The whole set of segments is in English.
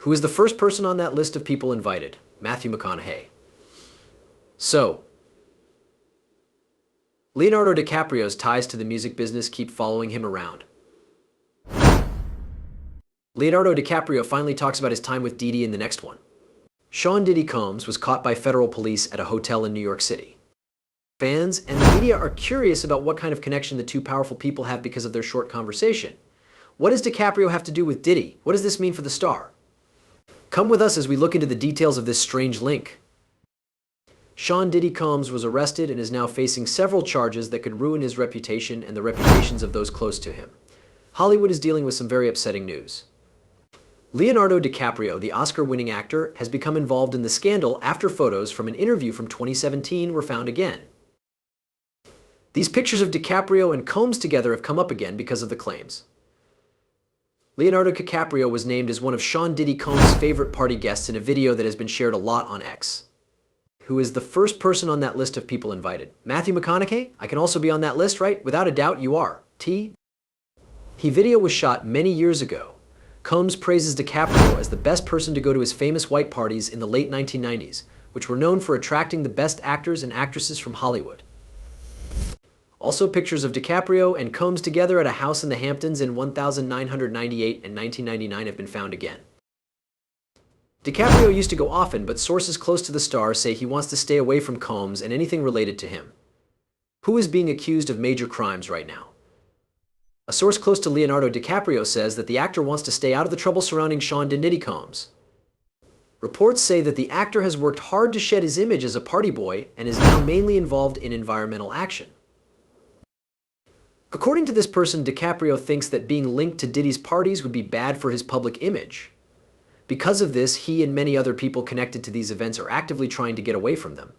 Who is the first person on that list of people invited? Matthew McConaughey. So, Leonardo DiCaprio's ties to the music business keep following him around. Leonardo DiCaprio finally talks about his time with Diddy in the next one. Sean Diddy Combs was caught by federal police at a hotel in New York City. Fans and the media are curious about what kind of connection the two powerful people have because of their short conversation. What does DiCaprio have to do with Diddy? What does this mean for the star? Come with us as we look into the details of this strange link. Sean Diddy Combs was arrested and is now facing several charges that could ruin his reputation and the reputations of those close to him. Hollywood is dealing with some very upsetting news. Leonardo DiCaprio, the Oscar-winning actor, has become involved in the scandal after photos from an interview from 2017 were found again. These pictures of DiCaprio and Combs together have come up again because of the claims. Leonardo DiCaprio was named as one of Sean Diddy Combs' favorite party guests in a video that has been shared a lot on X. Who is the first person on that list of people invited? Matthew McConaughey? I can also be on that list, right? Without a doubt, you are. He video was shot many years ago. Combs praises DiCaprio as the best person to go to his famous white parties in the late 1990s, which were known for attracting the best actors and actresses from Hollywood. Also, pictures of DiCaprio and Combs together at a house in the Hamptons in 1998 and 1999 have been found again. DiCaprio used to go often, but sources close to the star say he wants to stay away from Combs and anything related to him. Who is being accused of major crimes right now? A source close to Leonardo DiCaprio says that the actor wants to stay out of the trouble surrounding Sean Diddy Combs. Reports say that the actor has worked hard to shed his image as a party boy and is now mainly involved in environmental action. According to this person, DiCaprio thinks that being linked to Diddy's parties would be bad for his public image. Because of this, he and many other people connected to these events are actively trying to get away from them.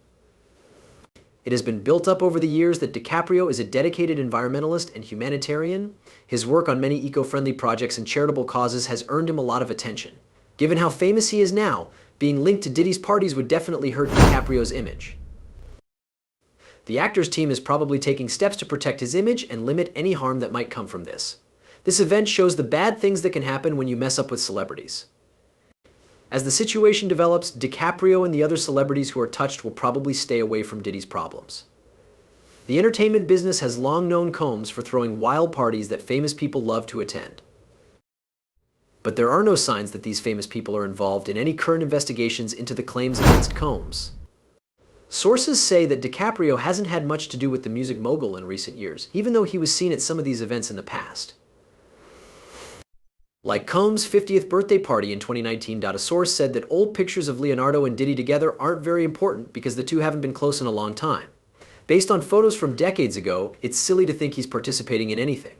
It has been built up over the years that DiCaprio is a dedicated environmentalist and humanitarian. His work on many eco-friendly projects and charitable causes has earned him a lot of attention. Given how famous he is now, being linked to Diddy's parties would definitely hurt DiCaprio's image. The actor's team is probably taking steps to protect his image and limit any harm that might come from this. This event shows the bad things that can happen when you mess up with celebrities. As the situation develops, DiCaprio and the other celebrities who are touched will probably stay away from Diddy's problems. The entertainment business has long known Combs for throwing wild parties that famous people love to attend. But there are no signs that these famous people are involved in any current investigations into the claims against Combs. Sources say that DiCaprio hasn't had much to do with the music mogul in recent years, even though he was seen at some of these events in the past. Like Combs' 50th birthday party in 2019, a source said that old pictures of Leonardo and Diddy together aren't very important because the two haven't been close in a long time. Based on photos from decades ago, it's silly to think he's participating in anything.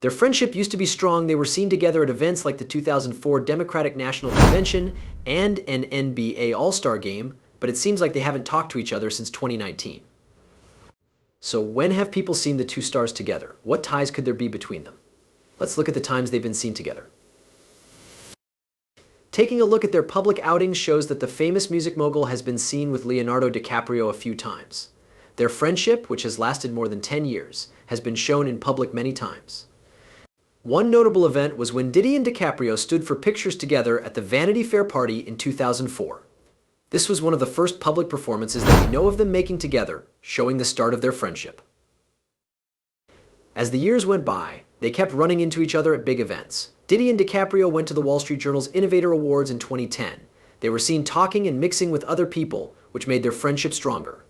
Their friendship used to be strong. They were seen together at events like the 2004 Democratic National Convention and an NBA All-Star game, but it seems like they haven't talked to each other since 2019. So when have people seen the two stars together? What ties could there be between them? Let's look at the times they've been seen together. Taking a look at their public outings shows that the famous music mogul has been seen with Leonardo DiCaprio a few times. Their friendship, which has lasted more than 10 years, has been shown in public many times. One notable event was when Diddy and DiCaprio stood for pictures together at the Vanity Fair party in 2004. This was one of the first public performances that we know of them making together, showing the start of their friendship. As the years went by, they kept running into each other at big events. Diddy and DiCaprio went to the Wall Street Journal's Innovator Awards in 2010. They were seen talking and mixing with other people, which made their friendship stronger.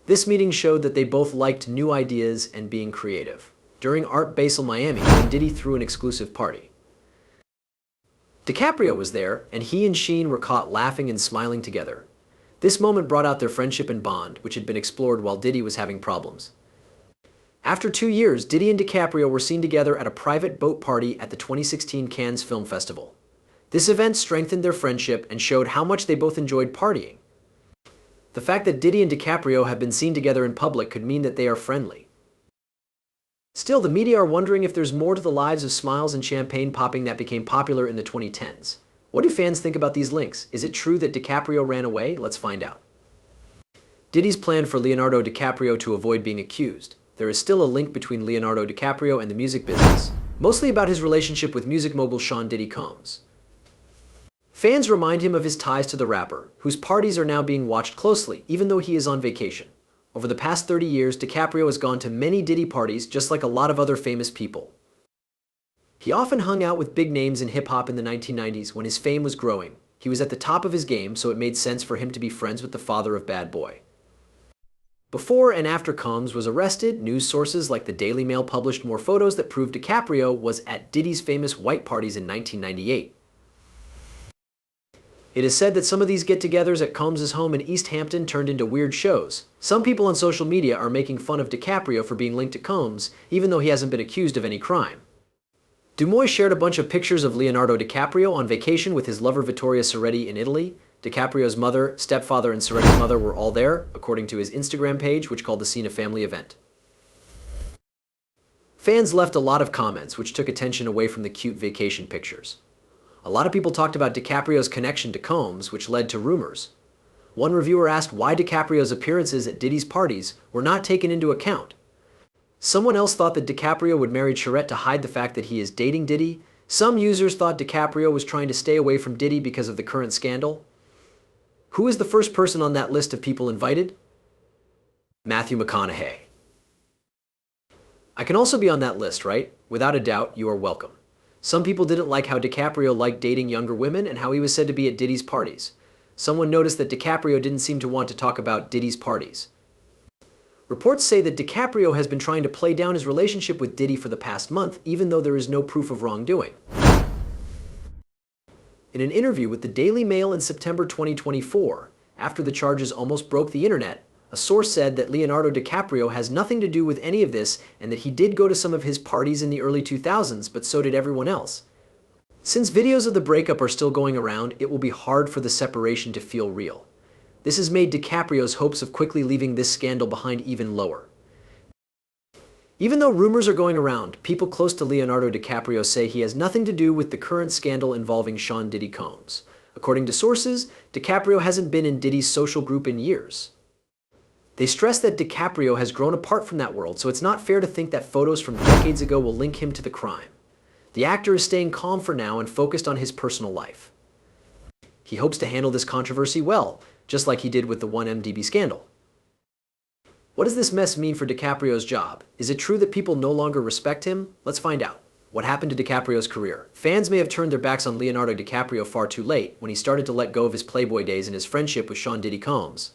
This meeting showed that they both liked new ideas and being creative. During Art Basel Miami, when Diddy threw an exclusive party, DiCaprio was there, and he and Sheen were caught laughing and smiling together. This moment brought out their friendship and bond, which had been explored while Diddy was having problems. After 2 years, Diddy and DiCaprio were seen together at a private boat party at the 2016 Cannes Film Festival. This event strengthened their friendship and showed how much they both enjoyed partying. The fact that Diddy and DiCaprio have been seen together in public could mean that they are friendly. Still, the media are wondering if there's more to the lives of smiles and champagne popping that became popular in the 2010s. What do fans think about these links? Is it true that DiCaprio ran away? Let's find out. Diddy's plan for Leonardo DiCaprio to avoid being accused. There is still a link between Leonardo DiCaprio and the music business, mostly about his relationship with music mogul Sean Diddy Combs. Fans remind him of his ties to the rapper, whose parties are now being watched closely, even though he is on vacation. Over the past 30 years, DiCaprio has gone to many Diddy parties, just like a lot of other famous people. He often hung out with big names in hip-hop in the 1990s when his fame was growing. He was at the top of his game, so it made sense for him to be friends with the father of Bad Boy. Before and after Combs was arrested, news sources like the Daily Mail published more photos that proved DiCaprio was at Diddy's famous white parties in 1998. It is said that some of these get-togethers at Combs' home in East Hampton turned into weird shows. Some people on social media are making fun of DiCaprio for being linked to Combs, even though he hasn't been accused of any crime. Dumois shared a bunch of pictures of Leonardo DiCaprio on vacation with his lover Vittoria Soretti in Italy. DiCaprio's mother, stepfather, and Soretti's mother were all there, according to his Instagram page, which called the scene a family event. Fans left a lot of comments, which took attention away from the cute vacation pictures. A lot of people talked about DiCaprio's connection to Combs, which led to rumors. One reviewer asked why DiCaprio's appearances at Diddy's parties were not taken into account. Someone else thought that DiCaprio would marry Charette to hide the fact that he is dating Diddy. Some users thought DiCaprio was trying to stay away from Diddy because of the current scandal. Who is the first person on that list of people invited? Matthew McConaughey. I can also be on that list, right? Without a doubt, you are welcome. Some people didn't like how DiCaprio liked dating younger women and how he was said to be at Diddy's parties. Someone noticed that DiCaprio didn't seem to want to talk about Diddy's parties. Reports say that DiCaprio has been trying to play down his relationship with Diddy for the past month, even though there is no proof of wrongdoing. In an interview with the Daily Mail in September 2024, after the charges almost broke the internet, a source said that Leonardo DiCaprio has nothing to do with any of this and that he did go to some of his parties in the early 2000s, but so did everyone else. Since videos of the breakup are still going around, it will be hard for the separation to feel real. This has made DiCaprio's hopes of quickly leaving this scandal behind even lower. Even though rumors are going around, people close to Leonardo DiCaprio say he has nothing to do with the current scandal involving Sean Diddy Combs. According to sources, DiCaprio hasn't been in Diddy's social group in years. They stress that DiCaprio has grown apart from that world, so it's not fair to think that photos from decades ago will link him to the crime. The actor is staying calm for now and focused on his personal life. He hopes to handle this controversy well, just like he did with the 1MDB scandal. What does this mess mean for DiCaprio's job? Is it true that people no longer respect him? Let's find out. What happened to DiCaprio's career? Fans may have turned their backs on Leonardo DiCaprio far too late when he started to let go of his Playboy days and his friendship with Sean Diddy Combs.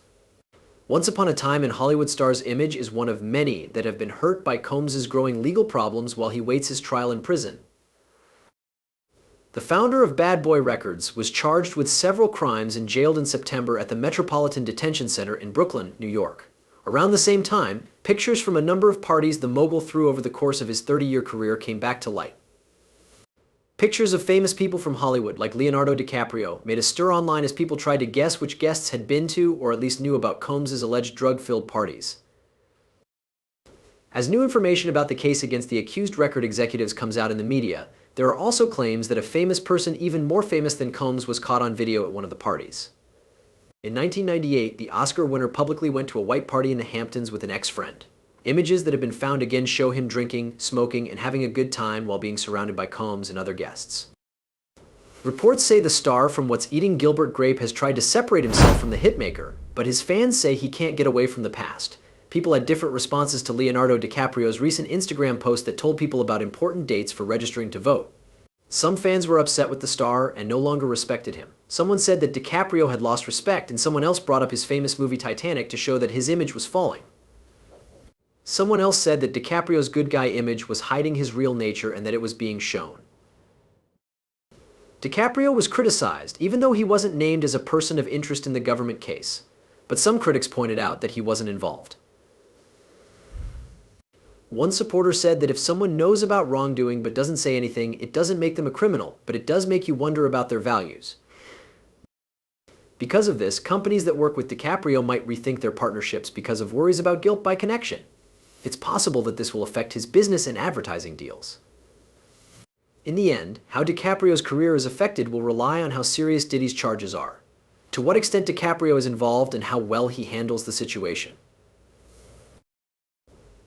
Once upon a time, an Hollywood star's image is one of many that have been hurt by Combs' growing legal problems while he waits his trial in prison. The founder of Bad Boy Records was charged with several crimes and jailed in September at the Metropolitan Detention Center in Brooklyn, New York. Around the same time, pictures from a number of parties the mogul threw over the course of his 30-year career came back to light. Pictures of famous people from Hollywood, like Leonardo DiCaprio, made a stir online as people tried to guess which guests had been to or at least knew about Combs' alleged drug-filled parties. As new information about the case against the accused record executives comes out in the media, there are also claims that a famous person even more famous than Combs was caught on video at one of the parties. In 1998, the Oscar winner publicly went to a white party in the Hamptons with an ex-friend. Images that have been found again show him drinking, smoking, and having a good time while being surrounded by Combs and other guests. Reports say the star from What's Eating Gilbert Grape has tried to separate himself from the hitmaker, but his fans say he can't get away from the past. People had different responses to Leonardo DiCaprio's recent Instagram post that told people about important dates for registering to vote. Some fans were upset with the star and no longer respected him. Someone said that DiCaprio had lost respect, and someone else brought up his famous movie Titanic to show that his image was falling. Someone else said that DiCaprio's good guy image was hiding his real nature and that it was being shown. DiCaprio was criticized, even though he wasn't named as a person of interest in the government case. But some critics pointed out that he wasn't involved. One supporter said that if someone knows about wrongdoing but doesn't say anything, it doesn't make them a criminal, but it does make you wonder about their values. Because of this, companies that work with DiCaprio might rethink their partnerships because of worries about guilt by connection. It's possible that this will affect his business and advertising deals. In the end, how DiCaprio's career is affected will rely on how serious Diddy's charges are, to what extent DiCaprio is involved, and how well he handles the situation.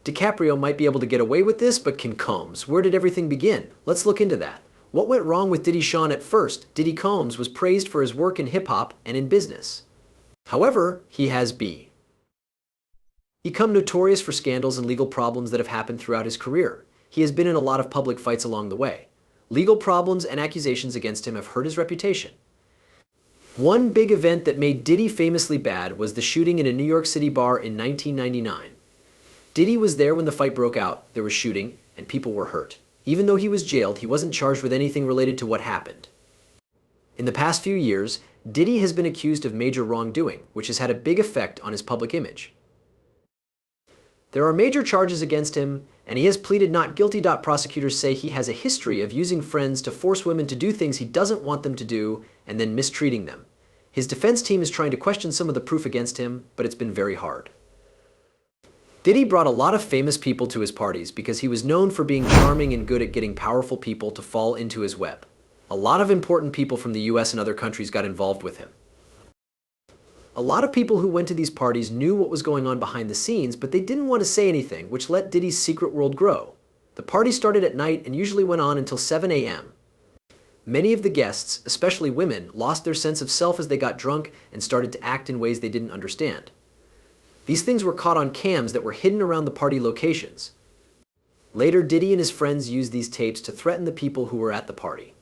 DiCaprio might be able to get away with this, but can Combs? Where did everything begin? Let's look into that. What went wrong with Diddy Sean at first? Diddy Combs was praised for his work in hip-hop and in business. However, he has become notorious for scandals and legal problems that have happened throughout his career. He has been in a lot of public fights along the way. Legal problems and accusations against him have hurt his reputation. One big event that made Diddy famously bad was the shooting in a New York City bar in 1999. Diddy was there when the fight broke out, there was shooting, and people were hurt. Even though he was jailed, he wasn't charged with anything related to what happened. In the past few years, Diddy has been accused of major wrongdoing, which has had a big effect on his public image. There are major charges against him, and he has pleaded not guilty. Prosecutors say he has a history of using friends to force women to do things he doesn't want them to do and then mistreating them. His defense team is trying to question some of the proof against him, but it's been very hard. Diddy brought a lot of famous people to his parties because he was known for being charming and good at getting powerful people to fall into his web. A lot of important people from the US and other countries got involved with him. A lot of people who went to these parties knew what was going on behind the scenes, but they didn't want to say anything, which let Diddy's secret world grow. The party started at night and usually went on until 7 a.m. Many of the guests, especially women, lost their sense of self as they got drunk and started to act in ways they didn't understand. These things were caught on cams that were hidden around the party locations. Later, Diddy and his friends used these tapes to threaten the people who were at the party.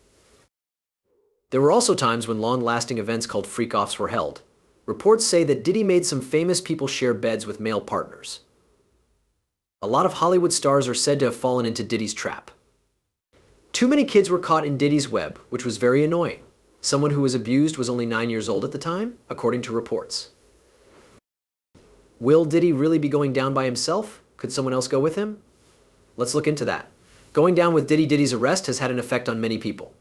There were also times when long-lasting events called freak-offs were held. Reports say that Diddy made some famous people share beds with male partners. A lot of Hollywood stars are said to have fallen into Diddy's trap. Too many kids were caught in Diddy's web, which was very annoying. Someone who was abused was only 9 years old at the time, according to reports. Will Diddy really be going down by himself? Could someone else go with him? Let's look into that. Going down with Diddy's arrest has had an effect on many people.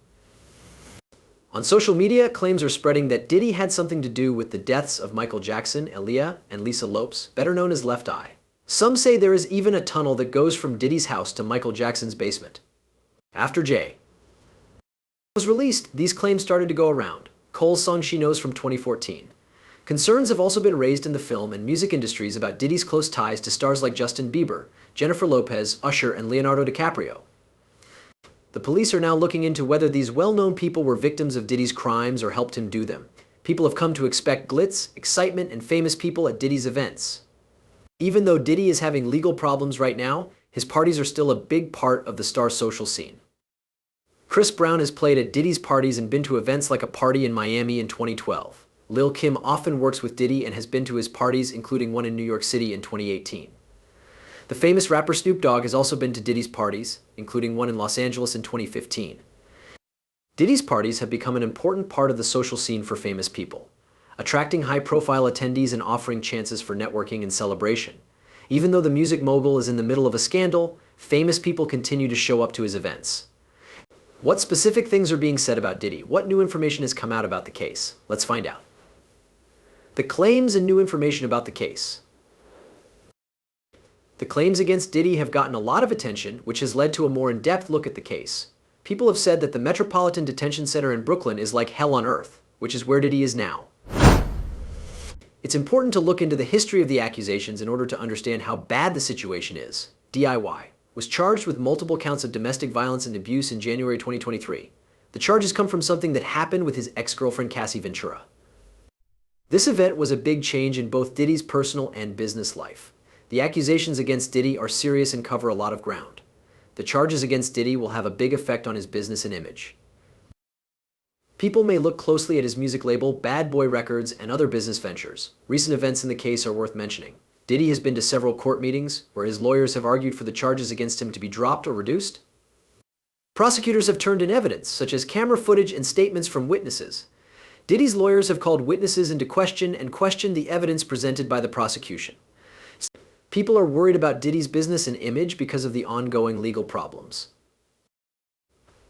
On social media, claims are spreading that Diddy had something to do with the deaths of Michael Jackson, Aaliyah, and Lisa Lopes, better known as Left Eye. Some say there is even a tunnel that goes from Diddy's house to Michael Jackson's basement. After Jay was released, these claims started to go around. Cole's song She Knows from 2014. Concerns have also been raised in the film and music industries about Diddy's close ties to stars like Justin Bieber, Jennifer Lopez, Usher, and Leonardo Di Caprio. The police are now looking into whether these well-known people were victims of Diddy's crimes or helped him do them. People have come to expect glitz, excitement, and famous people at Diddy's events. Even though Diddy is having legal problems right now, his parties are still a big part of the star's social scene. Chris Brown has played at Diddy's parties and been to events like a party in Miami in 2012. Lil' Kim often works with Diddy and has been to his parties, including one in New York City in 2018. The famous rapper Snoop Dogg has also been to Diddy's parties, including one in Los Angeles in 2015. Diddy's parties have become an important part of the social scene for famous people, attracting high-profile attendees and offering chances for networking and celebration. Even though the music mogul is in the middle of a scandal, famous people continue to show up to his events. What specific things are being said about Diddy? What new information has come out about the case? Let's find out. The claims and new information about the case. The claims against Diddy have gotten a lot of attention, which has led to a more in-depth look at the case. People have said that the Metropolitan Detention Center in Brooklyn is like hell on earth, which is where Diddy is now. It's important to look into the history of the accusations in order to understand how bad the situation is. DIY was charged with multiple counts of domestic violence and abuse in January 2023. The charges come from something that happened with his ex-girlfriend Cassie Ventura. This event was a big change in both Diddy's personal and business life. The accusations against Diddy are serious and cover a lot of ground. The charges against Diddy will have a big effect on his business and image. People may look closely at his music label, Bad Boy Records, and other business ventures. Recent events in the case are worth mentioning. Diddy has been to several court meetings where his lawyers have argued for the charges against him to be dropped or reduced. Prosecutors have turned in evidence, such as camera footage and statements from witnesses. Diddy's lawyers have called witnesses into question and questioned the evidence presented by the prosecution. People are worried about Diddy's business and image because of the ongoing legal problems.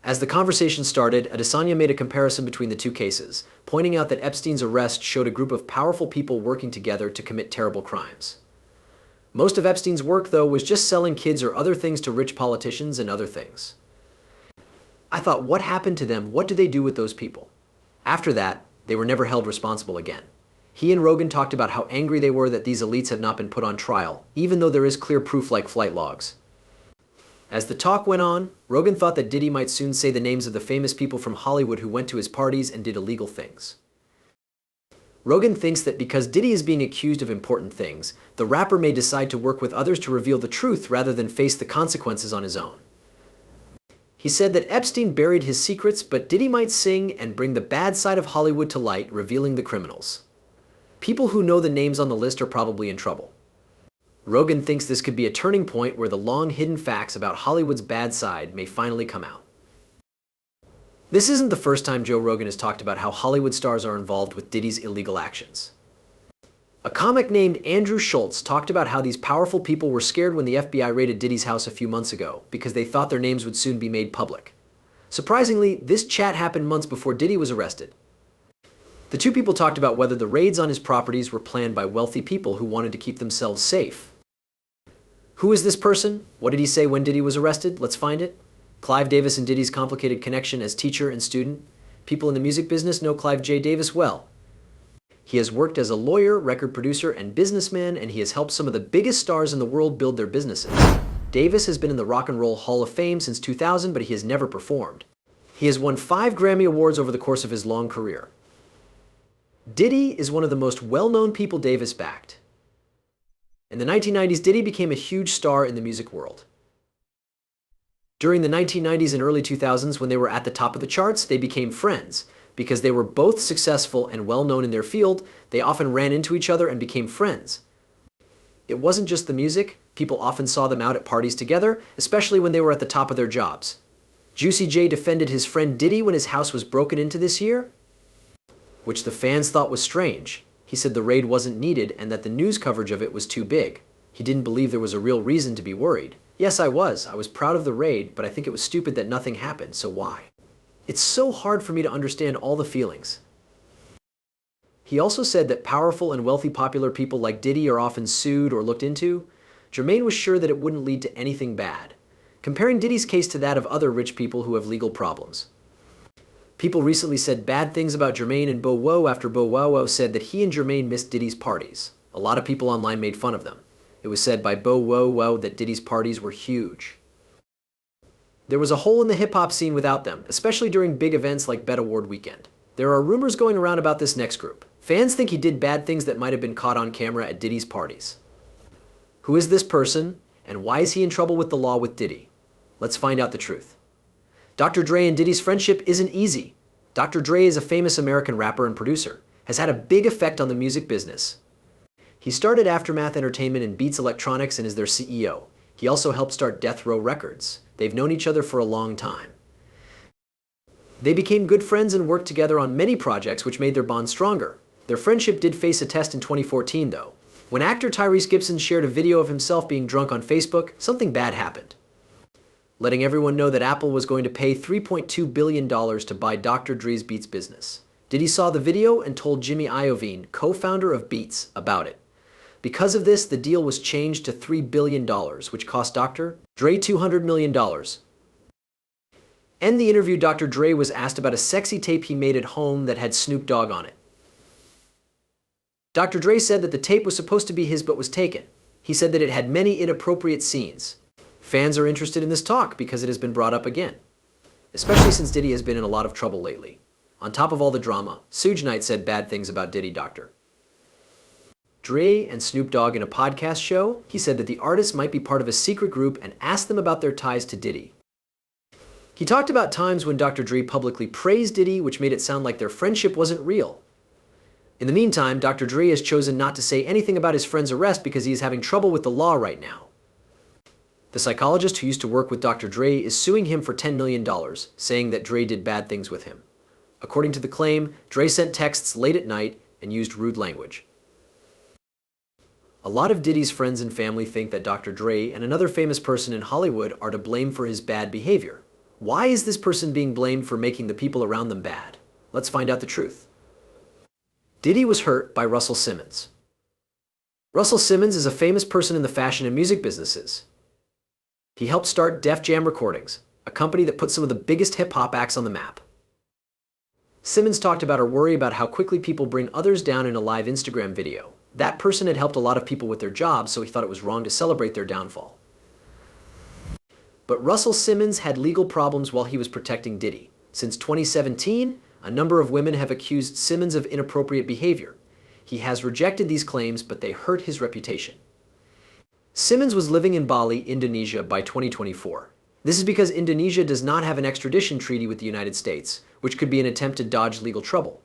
As the conversation started, Adesanya made a comparison between the two cases, pointing out that Epstein's arrest showed a group of powerful people working together to commit terrible crimes. Most of Epstein's work, though, was just selling kids or other things to rich politicians and other things. I thought, what happened to them? What do they do with those people? After that, they were never held responsible again. He and Rogan talked about how angry they were that these elites have not been put on trial, even though there is clear proof like flight logs. As the talk went on, Rogan thought that Diddy might soon say the names of the famous people from Hollywood who went to his parties and did illegal things. Rogan thinks that because Diddy is being accused of important things, the rapper may decide to work with others to reveal the truth rather than face the consequences on his own. He said that Epstein buried his secrets, but Diddy might sing and bring the bad side of Hollywood to light, revealing the criminals. People who know the names on the list are probably in trouble. Rogan thinks this could be a turning point where the long-hidden facts about Hollywood's bad side may finally come out. This isn't the first time Joe Rogan has talked about how Hollywood stars are involved with Diddy's illegal actions. A comic named Andrew Schultz talked about how these powerful people were scared when the FBI raided Diddy's house a few months ago because they thought their names would soon be made public. Surprisingly, this chat happened months before Diddy was arrested. The two people talked about whether the raids on his properties were planned by wealthy people who wanted to keep themselves safe. Who is this person? What did he say when Diddy was arrested? Let's find it. Clive Davis and Diddy's complicated connection as teacher and student. People in the music business know Clive J. Davis well. He has worked as a lawyer, record producer, and businessman, and he has helped some of the biggest stars in the world build their businesses. Davis has been in the Rock and Roll Hall of Fame since 2000, but he has never performed. He has won 5 Grammy Awards over the course of his long career. Diddy is one of the most well-known people Davis backed. In the 1990s, Diddy became a huge star in the music world. During the 1990s and early 2000s, when they were at the top of the charts, they became friends. Because they were both successful and well-known in their field, they often ran into each other and became friends. It wasn't just the music. People often saw them out at parties together, especially when they were at the top of their jobs. Juicy J defended his friend Diddy when his house was broken into this year, which the fans thought was strange. He said the raid wasn't needed and that the news coverage of it was too big. He didn't believe there was a real reason to be worried. Yes, I was. I was proud of the raid, but I think it was stupid that nothing happened, so why? It's so hard for me to understand all the feelings. He also said that powerful and wealthy popular people like Diddy are often sued or looked into. Jermaine was sure that it wouldn't lead to anything bad, comparing Diddy's case to that of other rich people who have legal problems. People recently said bad things about Jermaine and Bo Wow after Bo Wow said that he and Jermaine missed Diddy's parties. A lot of people online made fun of them. It was said by Bo Wow that Diddy's parties were huge. There was a hole in the hip-hop scene without them, especially during big events like Bet Award weekend. There are rumors going around about this next group. Fans think he did bad things that might have been caught on camera at Diddy's parties. Who is this person, and why is he in trouble with the law with Diddy? Let's find out the truth. Dr. Dre and Diddy's friendship isn't easy. Dr. Dre is a famous American rapper and producer, has had a big effect on the music business. He started Aftermath Entertainment and Beats Electronics and is their CEO. He also helped start Death Row Records. They've known each other for a long time. They became good friends and worked together on many projects which made their bond stronger. Their friendship did face a test in 2014 though. When actor Tyrese Gibson shared a video of himself being drunk on Facebook, something bad happened, letting everyone know that Apple was going to pay $3.2 billion to buy Dr. Dre's Beats business. Diddy saw the video and told Jimmy Iovine, co-founder of Beats, about it. Because of this, the deal was changed to $3 billion, which cost Dr. Dre $200 million. In the interview, Dr. Dre was asked about a sexy tape he made at home that had Snoop Dogg on it. Dr. Dre said that the tape was supposed to be his but was taken. He said that it had many inappropriate scenes. Fans are interested in this talk because it has been brought up again, especially since Diddy has been in a lot of trouble lately. On top of all the drama, Suge Knight said bad things about Diddy Dr. Dre and Snoop Dogg in a podcast show. He said that the artists might be part of a secret group and asked them about their ties to Diddy. He talked about times when Dr. Dre publicly praised Diddy, which made it sound like their friendship wasn't real. In the meantime, Dr. Dre has chosen not to say anything about his friend's arrest because he is having trouble with the law right now. The psychologist who used to work with Dr. Dre is suing him for $10 million, saying that Dre did bad things with him. According to the claim, Dre sent texts late at night and used rude language. A lot of Diddy's friends and family think that Dr. Dre and another famous person in Hollywood are to blame for his bad behavior. Why is this person being blamed for making the people around them bad? Let's find out the truth. Diddy was hurt by Russell Simmons. Russell Simmons is a famous person in the fashion and music businesses. He helped start Def Jam Recordings, a company that put some of the biggest hip-hop acts on the map. Simmons talked about her worry about how quickly people bring others down in a live Instagram video. That person had helped a lot of people with their jobs, so he thought it was wrong to celebrate their downfall. But Russell Simmons had legal problems while he was protecting Diddy. Since 2017, a number of women have accused Simmons of inappropriate behavior. He has rejected these claims, but they hurt his reputation. Simmons was living in Bali, Indonesia by 2024. This is because Indonesia does not have an extradition treaty with the United States, which could be an attempt to dodge legal trouble.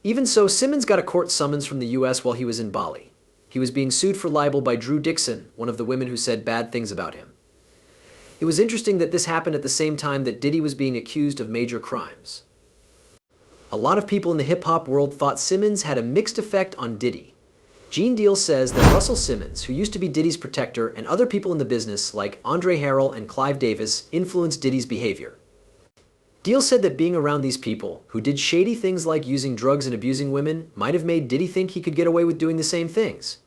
Even so, Simmons got a court summons from the US while he was in Bali. He was being sued for libel by Drew Dixon, one of the women who said bad things about him. It was interesting that this happened at the same time that Diddy was being accused of major crimes. A lot of people in the hip-hop world thought Simmons had a mixed effect on Diddy. Gene Deal says that Russell Simmons, who used to be Diddy's protector, and other people in the business, like Andre Harrell and Clive Davis, influenced Diddy's behavior. Deal said that being around these people, who did shady things like using drugs and abusing women, might have made Diddy think he could get away with doing the same things.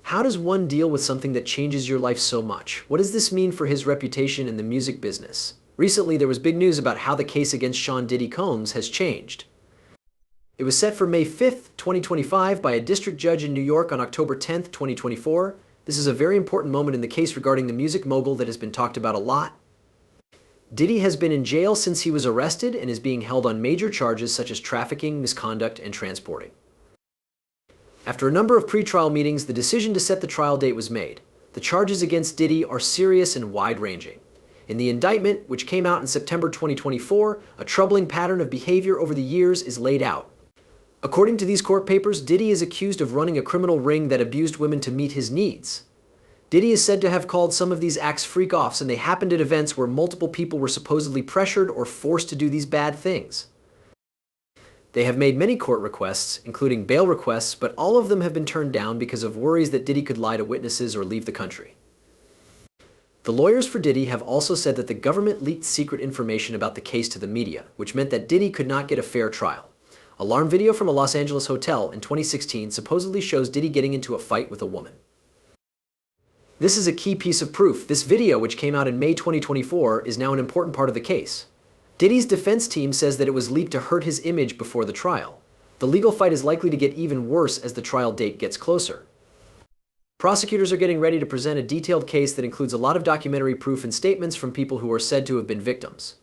How does one deal with something that changes your life so much? What does this mean for his reputation in the music business? Recently, there was big news about how the case against Sean Diddy Combs has changed. It was set for May 5th, 2025 by a district judge in New York on October 10th, 2024. This is a very important moment in the case regarding the music mogul that has been talked about a lot. Diddy has been in jail since he was arrested and is being held on major charges such as trafficking, misconduct, and transporting. After a number of pretrial meetings, the decision to set the trial date was made. The charges against Diddy are serious and wide-ranging. In the indictment, which came out in September 2024, a troubling pattern of behavior over the years is laid out. According to these court papers, Diddy is accused of running a criminal ring that abused women to meet his needs. Diddy is said to have called some of these acts freak-offs, and they happened at events where multiple people were supposedly pressured or forced to do these bad things. They have made many court requests, including bail requests, but all of them have been turned down because of worries that Diddy could lie to witnesses or leave the country. The lawyers for Diddy have also said that the government leaked secret information about the case to the media, which meant that Diddy could not get a fair trial. Alarm video from a Los Angeles hotel in 2016 supposedly shows Diddy getting into a fight with a woman. This is a key piece of proof. This video, which came out in May 2024, is now an important part of the case. Diddy's defense team says that it was leaked to hurt his image before the trial. The legal fight is likely to get even worse as the trial date gets closer. Prosecutors are getting ready to present a detailed case that includes a lot of documentary proof and statements from people who are said to have been victims.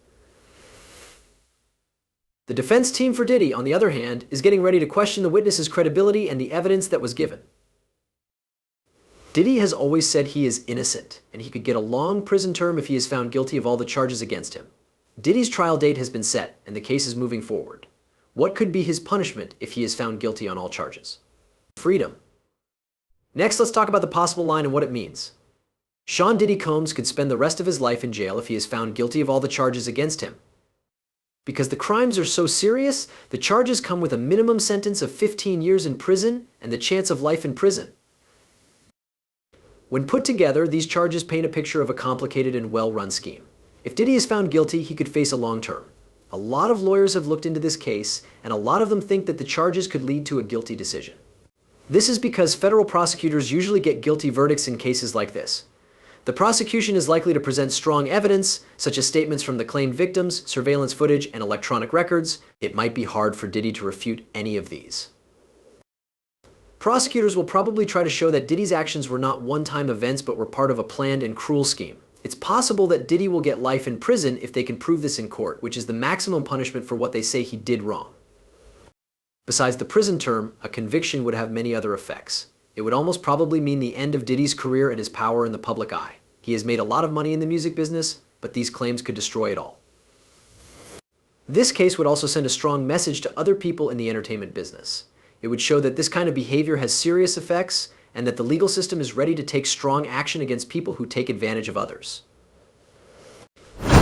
The defense team for Diddy, on the other hand, is getting ready to question the witnesses' credibility and the evidence that was given. Diddy has always said he is innocent, and he could get a long prison term if he is found guilty of all the charges against him. Diddy's trial date has been set, and the case is moving forward. What could be his punishment if he is found guilty on all charges? Freedom. Next, let's talk about the possible line and what it means. Sean Diddy Combs could spend the rest of his life in jail if he is found guilty of all the charges against him. Because the crimes are so serious, the charges come with a minimum sentence of 15 years in prison and the chance of life in prison. When put together, these charges paint a picture of a complicated and well-run scheme. If Diddy is found guilty, he could face a long term. A lot of lawyers have looked into this case, and a lot of them think that the charges could lead to a guilty decision. This is because federal prosecutors usually get guilty verdicts in cases like this. The prosecution is likely to present strong evidence, such as statements from the claimed victims, surveillance footage, and electronic records. It might be hard for Diddy to refute any of these. Prosecutors will probably try to show that Diddy's actions were not one-time events but were part of a planned and cruel scheme. It's possible that Diddy will get life in prison if they can prove this in court, which is the maximum punishment for what they say he did wrong. Besides the prison term, a conviction would have many other effects. It would almost probably mean the end of Diddy's career and his power in the public eye. He has made a lot of money in the music business, but these claims could destroy it all. This case would also send a strong message to other people in the entertainment business. It would show that this kind of behavior has serious effects and that the legal system is ready to take strong action against people who take advantage of others.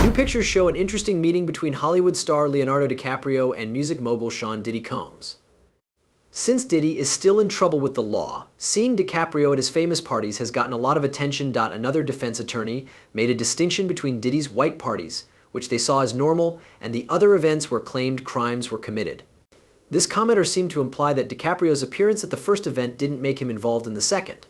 New pictures show an interesting meeting between Hollywood star Leonardo Di Caprio and music mogul Sean Diddy Combs. Since Diddy is still in trouble with the law, seeing DiCaprio at his famous parties has gotten a lot of attention. Another defense attorney made a distinction between Diddy's white parties, which they saw as normal, and the other events where claimed crimes were committed. This commenter seemed to imply that DiCaprio's appearance at the first event didn't make him involved in the second.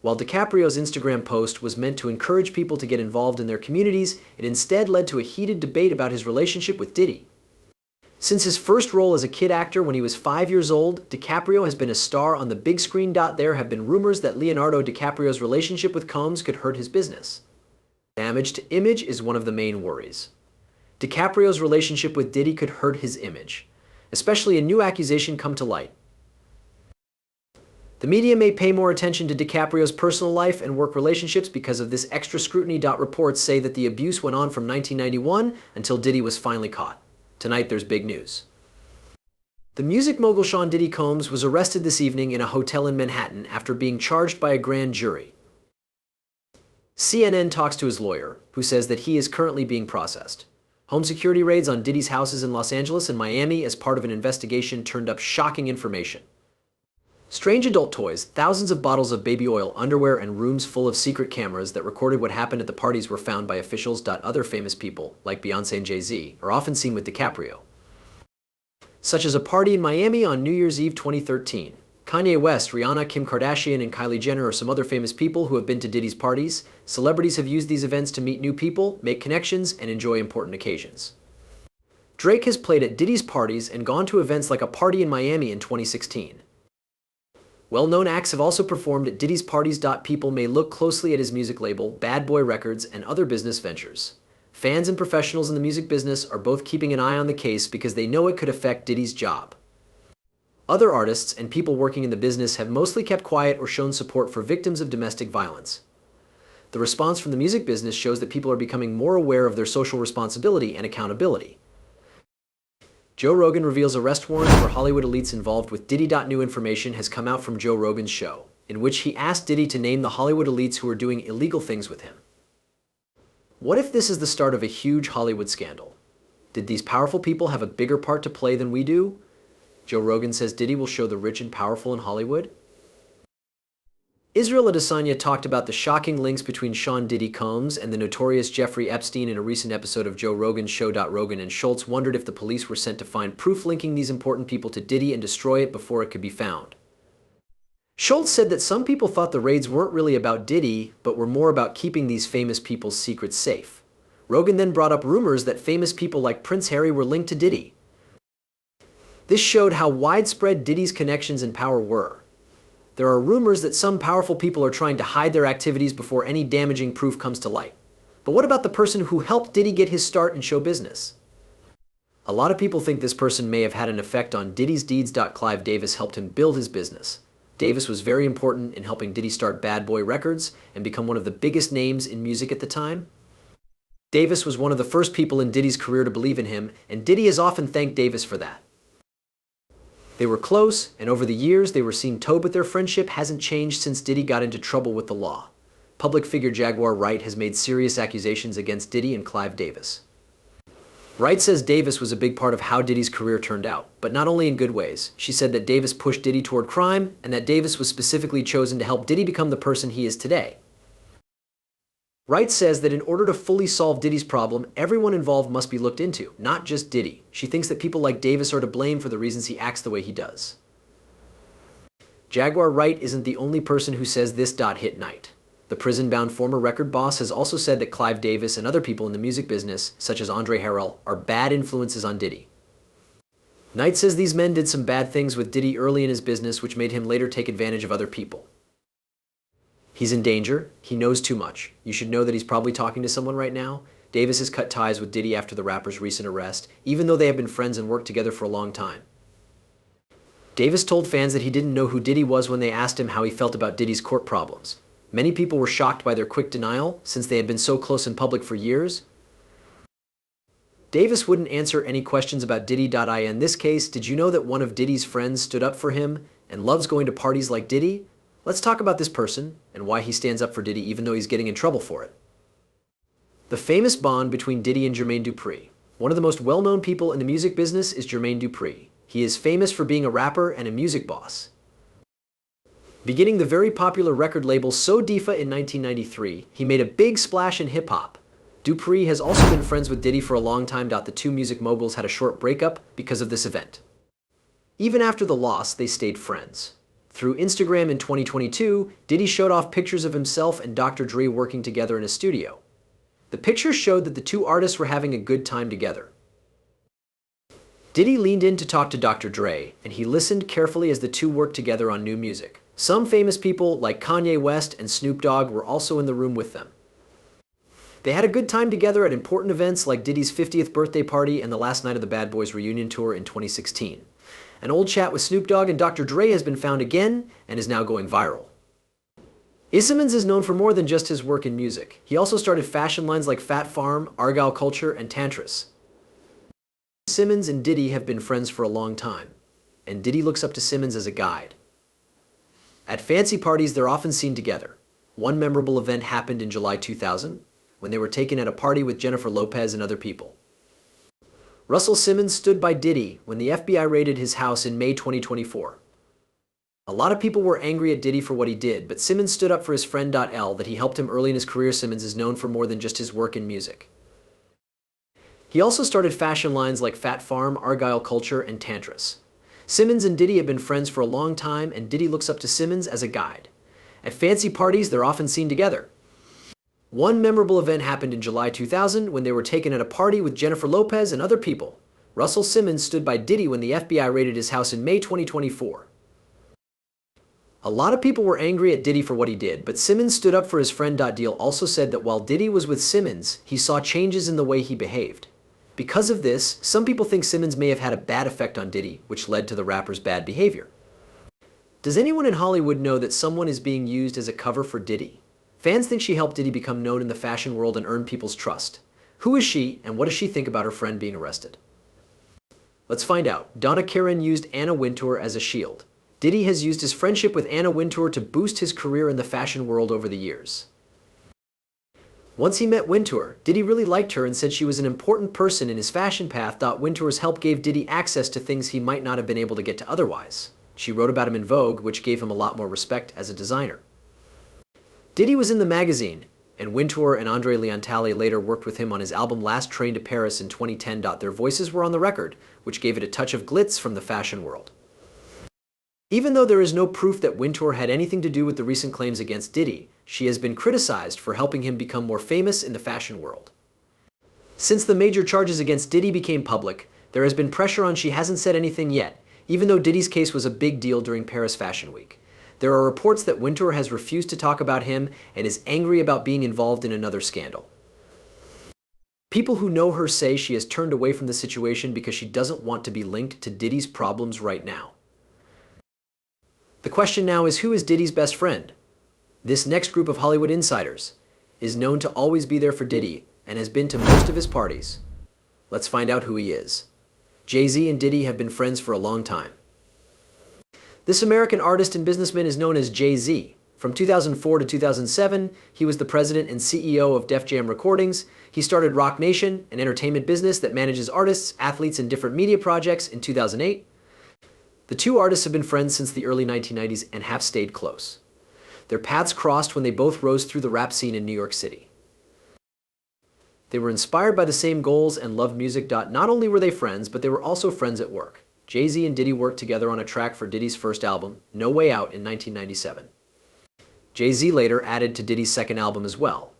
While DiCaprio's Instagram post was meant to encourage people to get involved in their communities, it instead led to a heated debate about his relationship with Diddy. Since his first role as a kid actor when he was 5 years old, DiCaprio has been a star on the big screen. There have been rumors that Leonardo DiCaprio's relationship with Combs could hurt his business. Damage to image is one of the main worries. DiCaprio's relationship with Diddy could hurt his image, especially a new accusation come to light. The media may pay more attention to DiCaprio's personal life and work relationships because of this extra scrutiny. Reports say that the abuse went on from 1991 until Diddy was finally caught. Tonight, there's big news. The music mogul Sean Diddy Combs was arrested this evening in a hotel in Manhattan after being charged by a grand jury. CNN talks to his lawyer, who says that he is currently being processed. Home security raids on Diddy's houses in Los Angeles and Miami as part of an investigation turned up shocking information. Strange adult toys, thousands of bottles of baby oil, underwear, and rooms full of secret cameras that recorded what happened at the parties were found by officials. Other famous people, like Beyoncé and Jay-Z, are often seen with DiCaprio, such as a party in Miami on New Year's Eve 2013. Kanye West, Rihanna, Kim Kardashian, and Kylie Jenner are some other famous people who have been to Diddy's parties. Celebrities have used these events to meet new people, make connections, and enjoy important occasions. Drake has played at Diddy's parties and gone to events like a party in Miami in 2016. Well-known acts have also performed at Diddy's parties. People may look closely at his music label, Bad Boy Records, and other business ventures. Fans and professionals in the music business are both keeping an eye on the case because they know it could affect Diddy's job. Other artists and people working in the business have mostly kept quiet or shown support for victims of domestic violence. The response from the music business shows that people are becoming more aware of their social responsibility and accountability. Joe Rogan reveals arrest warrants for Hollywood elites involved with Diddy. New information has come out from Joe Rogan's show, in which he asked Diddy to name the Hollywood elites who are doing illegal things with him. What if this is the start of a huge Hollywood scandal? Did these powerful people have a bigger part to play than we do? Joe Rogan says Diddy will show the rich and powerful in Hollywood. Israel Adesanya talked about the shocking links between Sean Diddy Combs and the notorious Jeffrey Epstein in a recent episode of Joe Rogan's show. Rogan and Schultz wondered if the police were sent to find proof linking these important people to Diddy and destroy it before it could be found. Schultz said that some people thought the raids weren't really about Diddy, but were more about keeping these famous people's secrets safe. Rogan then brought up rumors that famous people like Prince Harry were linked to Diddy. This showed how widespread Diddy's connections and power were. There are rumors that some powerful people are trying to hide their activities before any damaging proof comes to light. But what about the person who helped Diddy get his start in show business? A lot of people think this person may have had an effect on Diddy's deeds. Clive Davis helped him build his business. Davis was very important in helping Diddy start Bad Boy Records and become one of the biggest names in music at the time. Davis was one of the first people in Diddy's career to believe in him, and Diddy has often thanked Davis for that. They were close, and over the years they were seen toe, but their friendship hasn't changed since Diddy got into trouble with the law. Public figure Jaguar Wright has made serious accusations against Diddy and Clive Davis. Wright says Davis was a big part of how Diddy's career turned out, but not only in good ways. She said that Davis pushed Diddy toward crime, and that Davis was specifically chosen to help Diddy become the person he is today. Wright says that in order to fully solve Diddy's problem, everyone involved must be looked into, not just Diddy. She thinks that people like Davis are to blame for the reasons he acts the way he does. Jaguar Wright isn't the only person who says this. Hit Night. The prison-bound former record boss has also said that Clive Davis and other people in the music business, such as Andre Harrell, are bad influences on Diddy. Knight says these men did some bad things with Diddy early in his business, which made him later take advantage of other people. He's in danger. He knows too much. You should know that he's probably talking to someone right now. Davis has cut ties with Diddy after the rapper's recent arrest, even though they have been friends and worked together for a long time. Davis told fans that he didn't know who Diddy was when they asked him how he felt about Diddy's court problems. Many people were shocked by their quick denial, since they had been so close in public for years. Davis wouldn't answer any questions about Diddy. In this case, did you know that one of Diddy's friends stood up for him and loves going to parties like Diddy? Let's talk about this person and why he stands up for Diddy even though he's getting in trouble for it. The famous bond between Diddy and Jermaine Dupri. One of the most well-known people in the music business is Jermaine Dupri. He is famous for being a rapper and a music boss. Beginning the very popular record label So Difa in 1993, he made a big splash in hip-hop. Dupri has also been friends with Diddy for a long time. The two music moguls had a short breakup because of this event. Even after the loss, they stayed friends. Through Instagram in 2022, Diddy showed off pictures of himself and Dr. Dre working together in a studio. The pictures showed that the two artists were having a good time together. Diddy leaned in to talk to Dr. Dre, and he listened carefully as the two worked together on new music. Some famous people, like Kanye West and Snoop Dogg, were also in the room with them. They had a good time together at important events like Diddy's 50th birthday party and the last night of the Bad Boys reunion tour in 2016. An old chat with Snoop Dogg and Dr. Dre has been found again and is now going viral. Simmons is known for more than just his work in music. He also started fashion lines like Fat Farm, Argyle Culture, and Tantras. Simmons and Diddy have been friends for a long time, and Diddy looks up to Simmons as a guide. At fancy parties, they're often seen together. One memorable event happened in July 2000, when they were taken at a party with Jennifer Lopez and other people. Russell Simmons stood by Diddy when the FBI raided his house in May 2024. A lot of people were angry at Diddy for what he did, but Simmons stood up for his friend L that he helped him early in his career. Simmons is known for more than just his work in music. He also started fashion lines like Fat Farm, Argyle Culture, and Tantras. Simmons and Diddy have been friends for a long time, and Diddy looks up to Simmons as a guide. At fancy parties, they're often seen together. One memorable event happened in July 2000 when they were taken at a party with Jennifer Lopez and other people. Russell Simmons stood by Diddy when the FBI raided his house in May 2024. A lot of people were angry at Diddy for what he did, but Simmons stood up for his friend. Deal also said that while Diddy was with Simmons, he saw changes in the way he behaved. Because of this, some people think Simmons may have had a bad effect on Diddy, which led to the rapper's bad behavior. Does anyone in Hollywood know that someone is being used as a cover for Diddy? Fans think she helped Diddy become known in the fashion world and earn people's trust. Who is she, and what does she think about her friend being arrested? Let's find out. Donna Karan used Anna Wintour as a shield. Diddy has used his friendship with Anna Wintour to boost his career in the fashion world over the years. Once he met Wintour, Diddy really liked her and said she was an important person in his fashion path. Wintour's help gave Diddy access to things he might not have been able to get to otherwise. She wrote about him in Vogue, which gave him a lot more respect as a designer. Diddy was in the magazine, and Wintour and Andre Leontali later worked with him on his album Last Train to Paris in 2010. Their voices were on the record, which gave it a touch of glitz from the fashion world. Even though there is no proof that Wintour had anything to do with the recent claims against Diddy, she has been criticized for helping him become more famous in the fashion world. Since the major charges against Diddy became public, there has been pressure on. She hasn't said anything yet, even though Diddy's case was a big deal during Paris Fashion Week. There are reports that Wintour has refused to talk about him and is angry about being involved in another scandal. People who know her say she has turned away from the situation because she doesn't want to be linked to Diddy's problems right now. The question now is, who is Diddy's best friend? This next group of Hollywood insiders is known to always be there for Diddy and has been to most of his parties. Let's find out who he is. Jay-Z and Diddy have been friends for a long time. This American artist and businessman is known as Jay-Z. From 2004 to 2007, he was the president and CEO of Def Jam Recordings. He started Roc Nation, an entertainment business that manages artists, athletes, and different media projects in 2008. The two artists have been friends since the early 1990s and have stayed close. Their paths crossed when they both rose through the rap scene in New York City. They were inspired by the same goals and loved music. Not only were they friends, but they were also friends at work. Jay-Z and Diddy worked together on a track for Diddy's first album, No Way Out, in 1997. Jay-Z later added to Diddy's second album as well.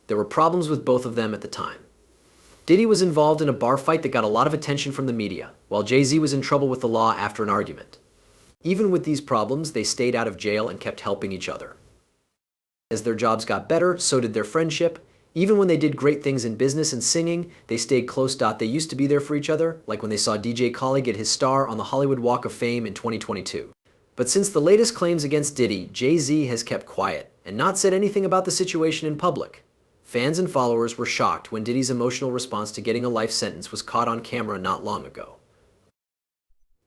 There were problems with both of them at the time. Diddy was involved in a bar fight that got a lot of attention from the media, while Jay-Z was in trouble with the law after an argument. Even with these problems, they stayed out of jail and kept helping each other. As their jobs got better, so did their friendship. Even when they did great things in business and singing, they stayed close. They used to be there for each other, like when they saw DJ Khaled get his star on the Hollywood Walk of Fame in 2022. But since the latest claims against Diddy, Jay-Z has kept quiet and not said anything about the situation in public. Fans and followers were shocked when Diddy's emotional response to getting a life sentence was caught on camera not long ago.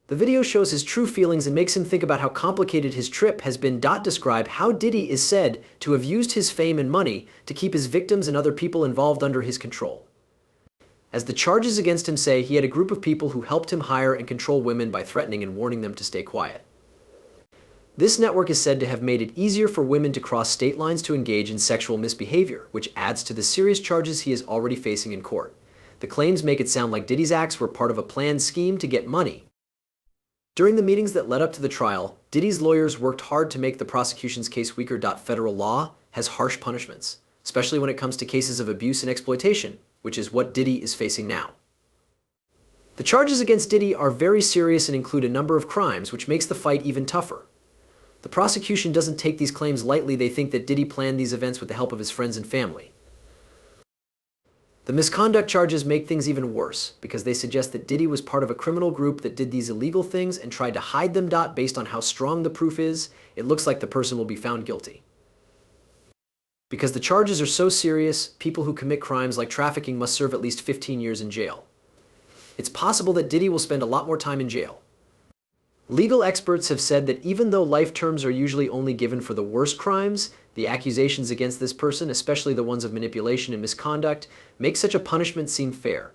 The video shows his true feelings and makes him think about how complicated his trip has been. Describe how Diddy is said to have used his fame and money to keep his victims and other people involved under his control. As the charges against him say, he had a group of people who helped him hire and control women by threatening and warning them to stay quiet. This network is said to have made it easier for women to cross state lines to engage in sexual misbehavior, which adds to the serious charges he is already facing in court. The claims make it sound like Diddy's acts were part of a planned scheme to get money. During the meetings that led up to the trial, Diddy's lawyers worked hard to make the prosecution's case weaker. Federal law has harsh punishments, especially when it comes to cases of abuse and exploitation, which is what Diddy is facing now. The charges against Diddy are very serious and include a number of crimes, which makes the fight even tougher. The prosecution doesn't take these claims lightly. They think that Diddy planned these events with the help of his friends and family. The misconduct charges make things even worse because they suggest that Diddy was part of a criminal group that did these illegal things and tried to hide them. Based on how strong the proof is, it looks like the person will be found guilty. Because the charges are so serious, people who commit crimes like trafficking must serve at least 15 years in jail. It's possible that Diddy will spend a lot more time in jail. Legal experts have said that even though life terms are usually only given for the worst crimes, the accusations against this person, especially the ones of manipulation and misconduct, make such a punishment seem fair.